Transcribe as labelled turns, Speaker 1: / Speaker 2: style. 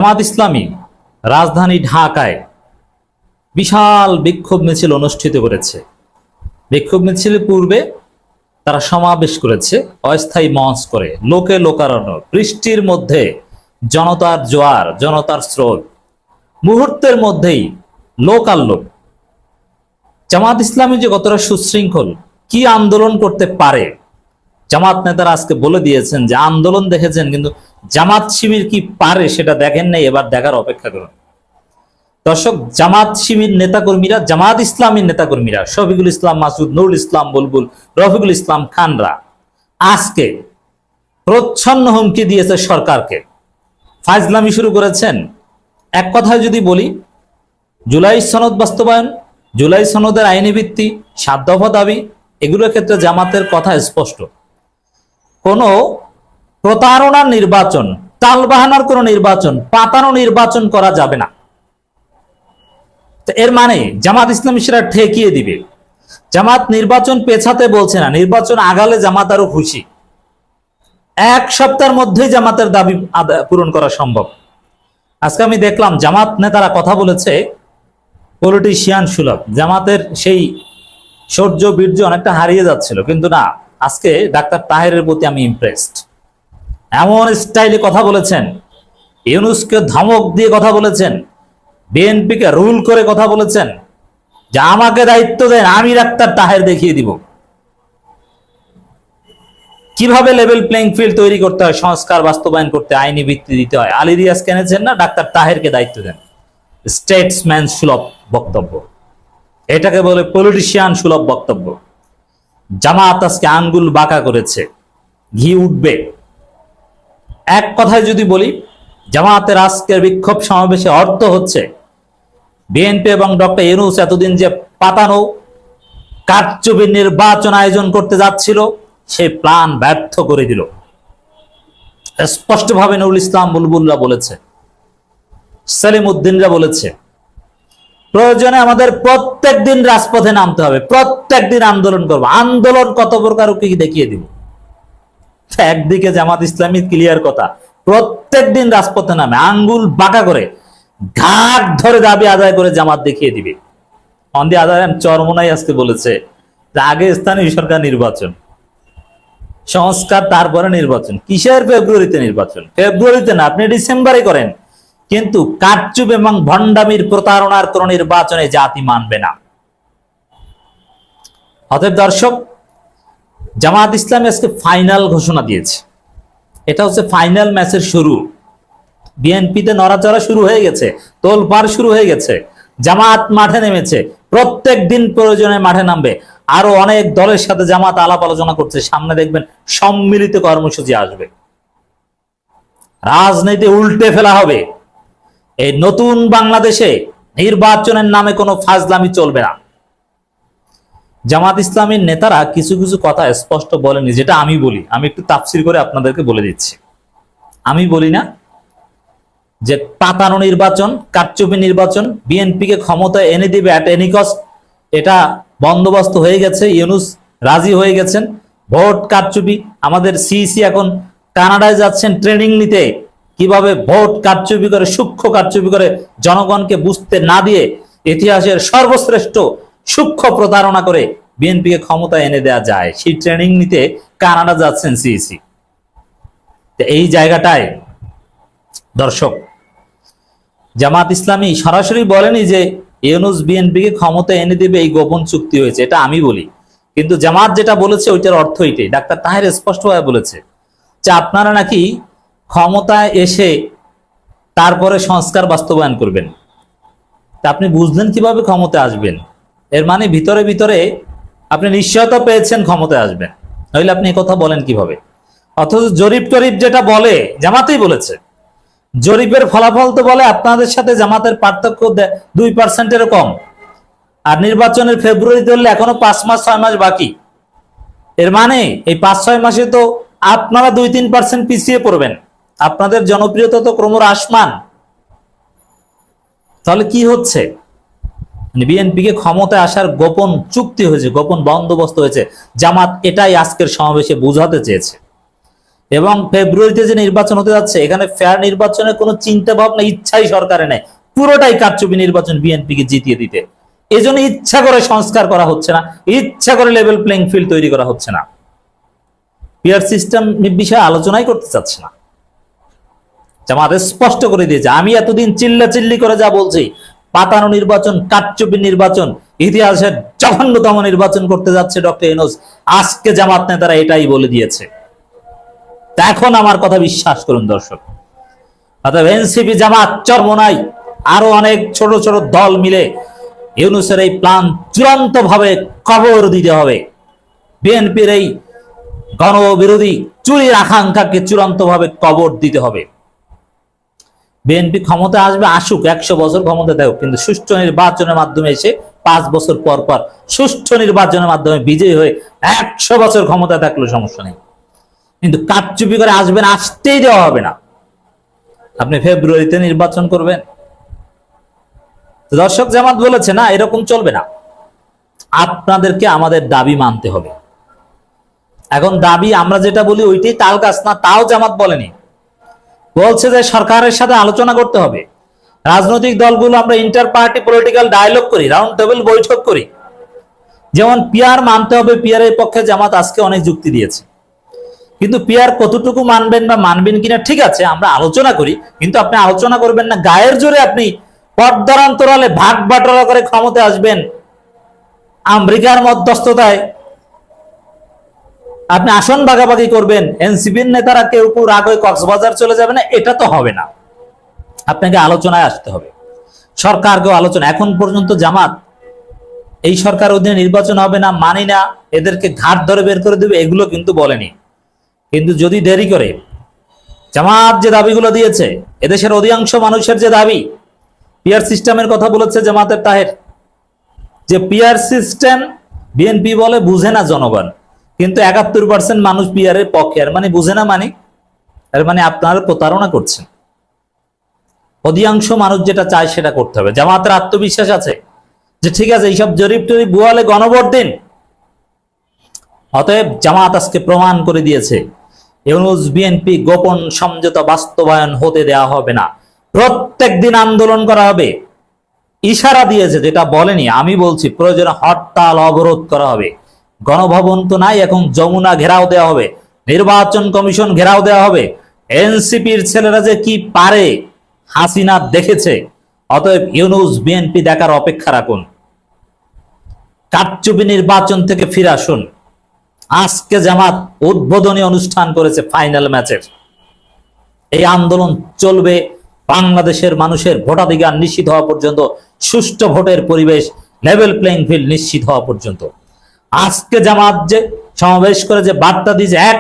Speaker 1: জামাত ইসলামী রাজধানী ঢাকায় বিশাল বিক্ষোভ মিছিল অনুষ্ঠিত করেছে। বিক্ষোভ মিছিলের পূর্বে তারা সমাবেশ করেছে অস্থায়ী মঞ্চ করে, লোকে লোকারণ্য, বৃষ্টির মধ্যে জনতার জোয়ার, জনতার স্রোত, মুহূর্তের মধ্যেই লোক আর লোক। জামাত ইসলামী যে কতটা সুশৃঙ্খল, কি আন্দোলন করতে পারে, জামাত নেতারা আজকে বলে দিয়েছেন যে আন্দোলন দেখেছেন, কিন্তু জামাত শিবির কি পারে সেটা দেখেন নাই, এবার দেখার অপেক্ষা করুন। দর্শক, জামাত শিবির নেতাকর্মীরা, জামাত ইসলামীর নেতাকর্মীরা, শফিকুল ইসলাম মাসুদ, নুরুল ইসলাম বুলবুল, রফিকুল ইসলাম খানরা আজকে প্রচ্ছন্ন হুমকি দিয়েছে সরকারকে, ফাজলামি শুরু করেছেন। এক কথায় যদি বলি, জুলাই সনদ বাস্তবায়ন, জুলাই সনদের আইনি ভিত্তি, ৭ দফা দাবি, এগুলোর ক্ষেত্রে জামাতের কথা স্পষ্ট। কোন প্রতারণার নির্বাচন, টালবাহানার কোন নির্বাচন, পাতানো নির্বাচন করা যাবে না। এর মানে জামাত ইসলামী সেটা ঠেকিয়ে দিবে। জামাত নির্বাচন পেছাতে বলছে না, নির্বাচন আগালে জামাত আরো খুশি। 1 সপ্তাহের মধ্যেই জামাতের দাবি পূরণ করা সম্ভব। আজকে আমি দেখলাম জামাত নেতারা কথা বলেছে পলিটিশিয়ান সুলভ, জামাতের সেই শৌর্য বীর্য অনেকটা হারিয়ে যাচ্ছিল, কিন্তু না, আজকে ডাক্তার তাহেরের প্রতি আমি ইমপ্রেসড। এমন স্টাইলে কথা বলেছেন, ইউনূসকে ধমক দিয়ে কথা বলেছেন, বিএনপিকে রুল করে কথা বলেছেন যে আমাকে দায়িত্ব দেন, আমি ডাক্তার তাহের দেখিয়ে দিব কিভাবে লেভেল প্লেইং ফিল্ড তৈরি করতে হয়, সংস্কার বাস্তবায়ন করতে আইনি ভিত্তি দিতে হয়। আলী রিয়াজ কেনেছেন না, ডাক্তার তাহেরকে দায়িত্ব দেন। স্টেটসম্যান সুলভ বক্তব্য, এটাকে বলে পলিটিশিয়ান সুলভ বক্তব্য। জামাত আজকে আঙ্গুল বাঁকা করেছে, ঘি উঠবে। এক কথায় যদি বলি, জামাতের আজকের বিক্ষোভ সমাবেশে অর্থ হচ্ছে বিএনপি এবং ডক্টর ইউনূস এতদিন যে পাতানো কারচুপির নির্বাচন আয়োজন করতে যাচ্ছিল, সেই প্ল্যান ব্যর্থ করে দিল। স্পষ্টভাবে নুরুল ইসলাম বুলবুলরা বলেছে, সেলিম উদ্দিনরা বলেছে, প্রয়োজনে আমাদের প্রত্যেক দিন রাজপথে নামতে হবে, প্রত্যেক দিন আন্দোলন করবো। আন্দোলন কত প্রকার কি দেখিয়ে দিব। একদিকে জামাত ইসলামী ক্লিয়ার কথা, প্রত্যেক দিন রাজপথে নামে আঙ্গুল বাঁকা করে ঘাট ধরে দাবি আদায় করে জামাত দেখিয়ে দিবে। On the other hand, Charmonai আজকে বলেছে যে আগে স্থানীয় সরকার নির্বাচন, সংস্কার, তারপরে নির্বাচন। কিসের ফেব্রুয়ারিতে নির্বাচন? ফেব্রুয়ারিতে না, আপনি ডিসেম্বরে করেন, কিন্তু কারচুপ এবং ভণ্ডামির প্রতারণার কোন নির্বাচনে জাতি মানবে না। অতএব দর্শক, জামাত ইসলামী আজকে ফাইনাল ঘোষণা দিয়েছে। এটা হচ্ছে ফাইনাল ম্যাচের শুরু। বিএনপিতে নড়াচড়া শুরু হয়ে গেছে, তোলপাড় শুরু হয়ে গেছে, জামাত মাঠে নেমেছে, প্রত্যেক দিন প্রয়োজনে মাঠে নামবে। আরো অনেক দলের সাথে জামাত আলাপ আলোচনা করছে, সামনে দেখবেন সম্মিলিত কর্মসূচি আসবে। রাজনীতি উল্টে ফেলা হবে। এই নতুন বাংলাদেশে নির্বাচনের নামে কোনো ফাজলামি চলবে না। জামাত ইসলামীর নেতারা কিছু কিছু কথা স্পষ্ট বলেনি, যেটা আমি বলি। আমি একটু তাফসির করে আপনাদেরকে বলে দিচ্ছি। আমি বলি না যে পাতানো নির্বাচন, কারচুপি নির্বাচন, বিএনপিকে ক্ষমতায় এনে দিবে অ্যাট এনি কস্ট, এটা বন্দোবস্ত হয়ে গেছে, ইউনূস রাজি হয়ে গেছেন। ভোট কারচুপি, আমাদের সিইসি এখন কানাডায় যাচ্ছেন ট্রেনিং নিতে, কিভাবে ভোট কারচুপি করে, সূক্ষ্ম কারচুপি করে জনগণকে বুঝতে না দিয়ে ইতিহাসের সর্বশ্রেষ্ঠ সূক্ষ্ম প্রতারণা করে বিএনপিকে ক্ষমতায় এনে দেওয়া যায়, সেই ট্রেনিং নিতে কানাডা যাচ্ছেন সিইসি। এই জায়গাটায় দর্শক, জামাত ইসলামী সরাসরি বলেনি যে ইউনূস বিএনপিকে ক্ষমতা এনে দিবে, এই গোপন চুক্তি হয়েছে, এটা আমি বলি। কিন্তু জামাত যেটা বলেছে ওইটার অর্থ এটাই। ডাক্তার তাহের স্পষ্টভাবে বলেছে যে আপনারা নাকি ক্ষমতায় এসে তারপরে সংস্কার বাস্তবায়ন করবেন। তা আপনি বুঝলেন কিভাবে ক্ষমতায় আসবেন? এর মানে ভিতরে ভিতরে আপনি নিশ্চয়তা পেয়েছেন ক্ষমতায় আসবেন, নইলে আপনি কথা বলেন কিভাবে? অথচ জরিপ টরিপ যেটা বলে, জামাতেই বলেছে, জরিপের ফলাফল তো বলে আপনাদের সাথে জামাতের পার্থক্য 2%-এরও কম। আর নির্বাচনের ফেব্রুয়ারি ধরলে এখনো 5 মাস 6 মাস বাকি। এর মানে এই 5-6 মাসে তো আপনারা 2-3% পিছিয়ে পড়বেন। আপনাদের জনপ্রিয়তা তো ক্রমহ্রাসমান। তাহলে কি হচ্ছে? বিএনপিকে ক্ষমতায় আসার গোপন চুক্তি হয়েছে, গোপন বন্দোবস্ত হয়েছে। জামাত এটাই আজকের সমাবেশে বুঝাতে চেয়েছে। এবং ফেব্রুয়ারিতে যে নির্বাচন হতে যাচ্ছে, এখানে ফেয়ার নির্বাচনের কোনো চিন্তা ভাবনা ইচ্ছাই সরকারে নেই, পুরোটাই কারচুপি নির্বাচন বিএনপিকে জিতিয়ে দিতে। এই জন্য ইচ্ছা করে সংস্কার করা হচ্ছে না, ইচ্ছা করে লেভেল প্লেইং ফিল্ড তৈরি করা হচ্ছে না, পিয়ার সিস্টেম বিষয়ে আলোচনাই করতে চাচ্ছে না। জামাত স্পষ্ট করে দিয়েছে, আমি এতদিন চিল্লাচিল্লি করে যা বলছি, পাতানো নির্বাচন, কারচুপি নির্বাচন, ইতিহাসের জঘন্যতম নির্বাচন করতে যাচ্ছে ডক্টর ইউনূস, আজকে জামাত নেতারা এটাই বলে দিয়েছে। এখন আমার কথা বিশ্বাস করুন দর্শক। অর্থাৎ এনসিপি, জামাত, চরমোনাই, আরো অনেক ছোট ছোট দল মিলে ইউনূসের এই প্ল্যান চূড়ান্ত ভাবে কবর দিতে হবে। বিএনপির এই গণবিরোধী চুরির আকাঙ্ক্ষাকে চূড়ান্ত ভাবে কবর দিতে হবে। বিএনপি ক্ষমতা আসবে, আসুক, 100 বছর ক্ষমতা দেয়, কিন্তু সুষ্ঠু নির্বাচনের মাধ্যমে এসে 5 বছর পর পর সুষ্ঠু নির্বাচনের মাধ্যমে বিজয়ী হয়ে 100 বছর ক্ষমতা থাকলে সমস্যা নেই, কিন্তু কারচুপি করে আসবেন, আসতেই দেওয়া হবে না। আপনি ফেব্রুয়ারিতে নির্বাচন করবেন, দর্শক জামাত বলেছে না, এরকম চলবে না, আপনাদেরকে আমাদের দাবি মানতে হবে। এখন দাবি আমরা যেটা বলি ওইটাই তাল গাছ না, তাও জামাত বলেনি, বলছে যে সরকারের সাথে আলোচনা করতে হবে। রাজনৈতিক দলগুলো আমরা ইন্টার পার্টি পলিটিক্যাল ডায়ালগ করি, রাউন্ড টেবিল বৈঠক করি। যেমন পিয়ার মানতে হবে, পিয়ারের পক্ষে জামাত আজকে অনেক যুক্তি দিয়েছে, কিন্তু পিয়ার কতটুকু মানবেন বা মানবেন কিনা ঠিক আছে, আমরা আলোচনা করি, কিন্তু আপনি আলোচনা করবেন না গায়ের জোরে, আপনি পর্দার অন্তরালে ভাগ বাটোয়ারা করে ক্ষমতা আসবেন, আমেরিকার মধ্যস্থতায় আপনি আসন ভাগাভাগি করবেন, এনসিপির নেতারা কেউ কেউ রাগ হয়ে কক্সবাজার চলে যাবে না, এটা তো হবে না। আপনাকে আলোচনায় আসতে হবে, সরকারকেও আলোচনা। এখন পর্যন্ত জামাত এই সরকার অধীনে নির্বাচন হবে না, মানি না, এদেরকে ঘাট ধরে বের করে দেবে, এগুলো কিন্তু বলেনি। কিন্তু যদি দেরি করে, জামাত যে দাবিগুলো দিয়েছে, এদেশের অধিকাংশ মানুষের যে দাবি, পিয়ার সিস্টেমের কথা বলেছে জামাতের তাহের, যে পিয়ার সিস্টেম বিএনপি বলে বুঝে না জনগণ, কিন্তু 71% মানুষ পিয়ারের পক্ষে। আর মানে বুঝে না, মানে এর মানে আপনারা প্রতারণা করছেন। অধিকাংশ মানুষ যেটা চায় সেটা করতে হবে। জামাতের আত্মবিশ্বাস আছে যে ঠিক আছে, এইসব জরিপ টরিপ বুয়ালে গণভোট দিন। অতএব জামাত আজকে প্রমাণ করে দিয়েছে, ইউনূস বিএনপি গোপন সমঝোতা বাস্তবায়ন হতে দেওয়া হবে না, প্রত্যেক দিন আন্দোলন করা হবে। ইশারা দিয়েছে, যেটা বলেনি, আমি বলছি, প্রয়োজনে হরতাল অবরোধ করা হবে। গণভবন তো নাই, এখন যমুনা ঘেরাও দেওয়া হবে, নির্বাচন কমিশন ঘেরাও দেওয়া হবে। এনসিপির ছেলেরা যে কি পারে হাসিনা দেখেছে, অতএব ইউনূস বিএনপি দেখার অপেক্ষা রাখুন। কারচুপি নির্বাচন থেকে ফিরে আসুন। আজকে জামাত উদ্বোধনী অনুষ্ঠান করেছে ফাইনাল ম্যাচের। এই আন্দোলন চলবে বাংলাদেশের মানুষের ভোটাধিকার নিশ্চিত হওয়া পর্যন্ত, সুষ্ঠু ভোটের পরিবেশ, লেভেল প্লেইং ফিল্ড নিশ্চিত হওয়া পর্যন্ত। আজকে জামাত যে সমাবেশ করে যে বার্তা দিয়েছে, এক